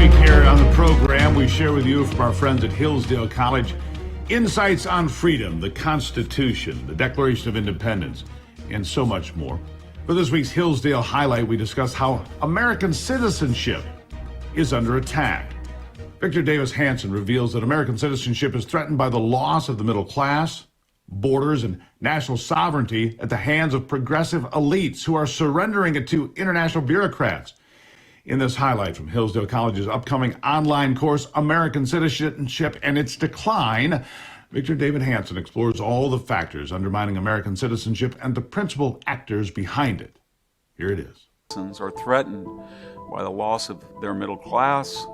week here on the program, we share with you from our friends at Hillsdale College insights on freedom, the Constitution, the Declaration of Independence, and so much more. For this week's Hillsdale Highlight, we discuss how American citizenship is under attack. Victor Davis Hanson reveals that American citizenship is threatened by the loss of the middle class, borders, and national sovereignty at the hands of progressive elites who are surrendering it to international bureaucrats. In this highlight from Hillsdale College's upcoming online course, American Citizenship and Its Decline, Victor David Hanson explores all the factors undermining American citizenship and the principal actors behind it. Here it is. Citizens are threatened by the loss of their middle class,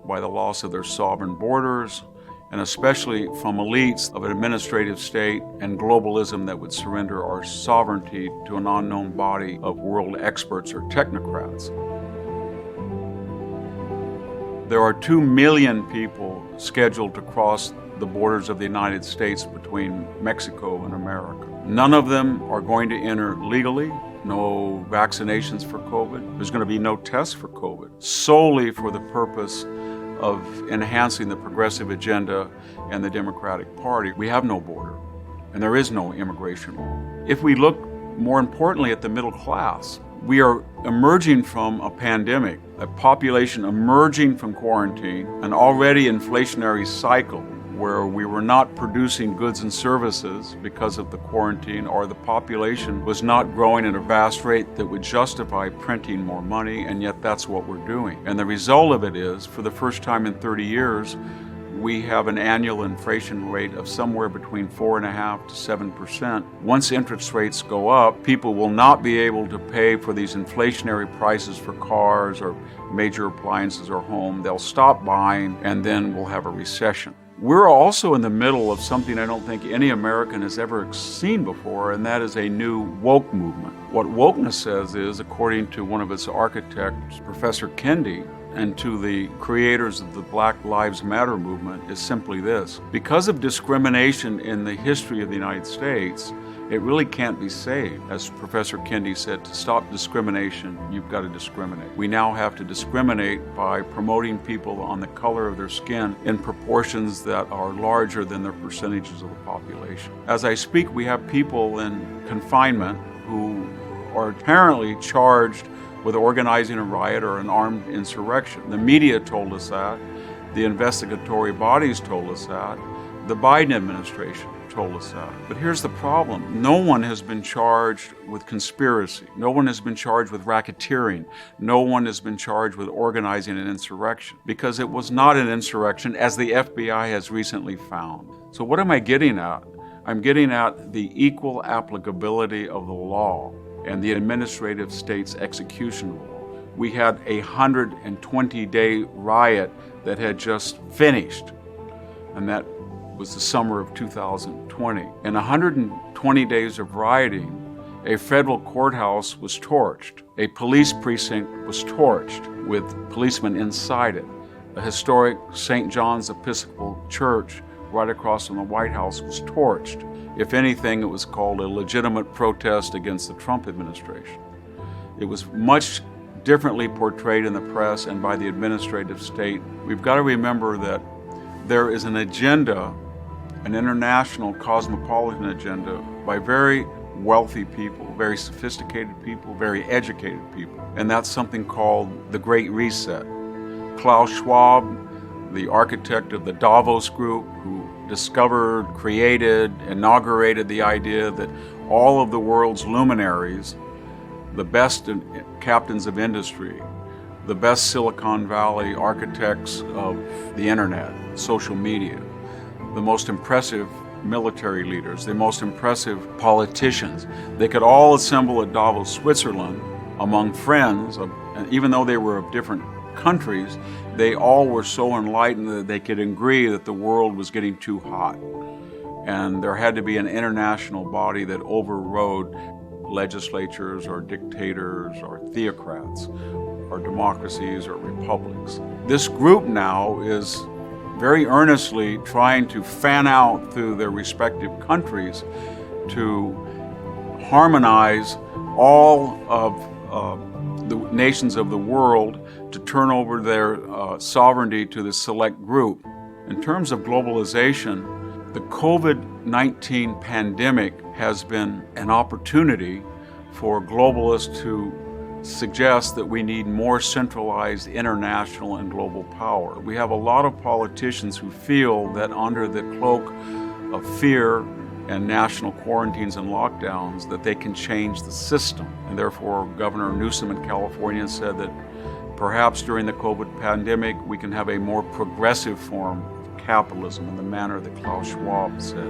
by the loss of their sovereign borders, and especially from elites of an administrative state and globalism that would surrender our sovereignty to an unknown body of world experts or technocrats. There are 2 million people scheduled to cross the borders of the United States between Mexico and America. None of them are going to enter legally. No vaccinations for COVID. There's going to be no tests for COVID, solely for the purpose of enhancing the progressive agenda and the Democratic Party. We have no border, and there is no immigration law. If we look more importantly at the middle class, we are emerging from a pandemic, a population emerging from quarantine, an already inflationary cycle where we were not producing goods and services because of the quarantine, or the population was not growing at a vast rate that would justify printing more money, and yet that's what we're doing. And the result of it is, for the first time in 30 years, we have an annual inflation rate of somewhere between 4.5% to 7%. Once interest rates go up, people will not be able to pay for these inflationary prices for cars or major appliances or home. They'll stop buying, and then we'll have a recession. We're also in the middle of something I don't think any American has ever seen before, and that is a new woke movement. What wokeness says is, according to one of its architects, Professor Kendi, and to the creators of the Black Lives Matter movement, is simply this: because of discrimination in the history of the United States, it really can't be saved. As Professor Kendi said, to stop discrimination, you've got to discriminate. We now have to discriminate by promoting people on the color of their skin in proportions that are larger than their percentages of the population. As I speak, we have people in confinement who are apparently charged with organizing a riot or an armed insurrection. The media told us that, the investigatory bodies told us that, the Biden administration told us that. But here's the problem. No one has been charged with conspiracy. No one has been charged with racketeering. No one has been charged with organizing an insurrection, because it was not an insurrection, as the FBI has recently found. So what am I getting at? I'm getting at the equal applicability of the law and the administrative state's execution law. We had a 120-day riot that had just finished, and that was the summer of 2020. In 120 days of rioting, a federal courthouse was torched. A police precinct was torched with policemen inside it. A historic St. John's Episcopal Church right across from the White House was torched. If anything, it was called a legitimate protest against the Trump administration. It was much differently portrayed in the press and by the administrative state. We've got to remember that there is an agenda, an international cosmopolitan agenda by very wealthy people, very sophisticated people, very educated people. And that's something called the Great Reset. Klaus Schwab, the architect of the DAVOS group, who discovered, created, inaugurated the idea that all of the world's luminaries, the best captains of industry, the best Silicon Valley architects of the internet, social media, the most impressive military leaders, the most impressive politicians, they could all assemble at Davos, Switzerland, among friends, and even though they were of different countries, they all were so enlightened that they could agree that the world was getting too hot. And there had to be an international body that overrode legislatures or dictators or theocrats or democracies or republics. This group now is very earnestly trying to fan out through their respective countries to harmonize all of the nations of the world to turn over their sovereignty to the select group. In terms of globalization, the COVID-19 pandemic has been an opportunity for globalists to suggest that we need more centralized international and global power. We have a lot of politicians who feel that under the cloak of fear and national quarantines and lockdowns that they can change the system. And therefore, Governor Newsom in California said that perhaps during the COVID pandemic we can have a more progressive form of capitalism in the manner that Klaus Schwab said.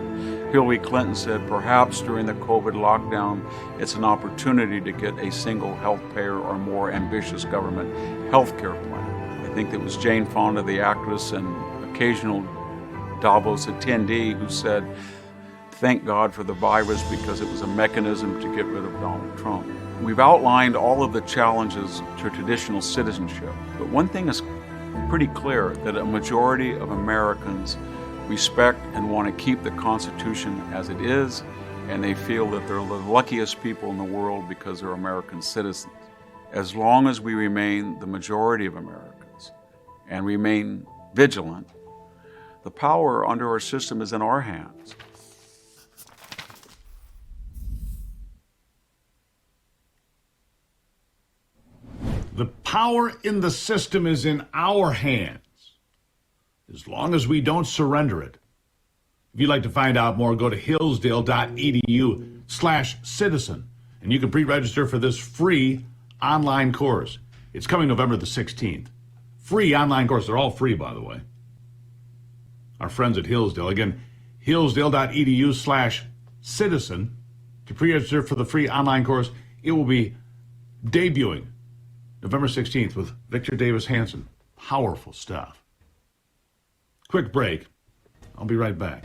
Hillary Clinton said perhaps during the COVID lockdown it's an opportunity to get a single health payer or more ambitious government health care plan. I think it was Jane Fonda, the actress and occasional Davos attendee, who said, "Thank God for the virus because it was a mechanism to get rid of Donald Trump." We've outlined all of the challenges to traditional citizenship, but one thing is pretty clear, that a majority of Americans respect and want to keep the Constitution as it is, and they feel that they're the luckiest people in the world because they're American citizens. As long as we remain the majority of Americans and remain vigilant, the power under our system is in our hands. The power in the system is in our hands, as long as we don't surrender it. If you'd like to find out more, go to HILLSDALE.EDU/citizen, and you can pre-register for this free online course. It's coming November the 16th. Free online course. They're all free, by the way. Our friends at Hillsdale. Again, HILLSDALE.EDU/citizen to pre-register for the free online course. It will be debuting November 16th with Victor Davis Hanson. Powerful stuff. Quick break. I'll be right back.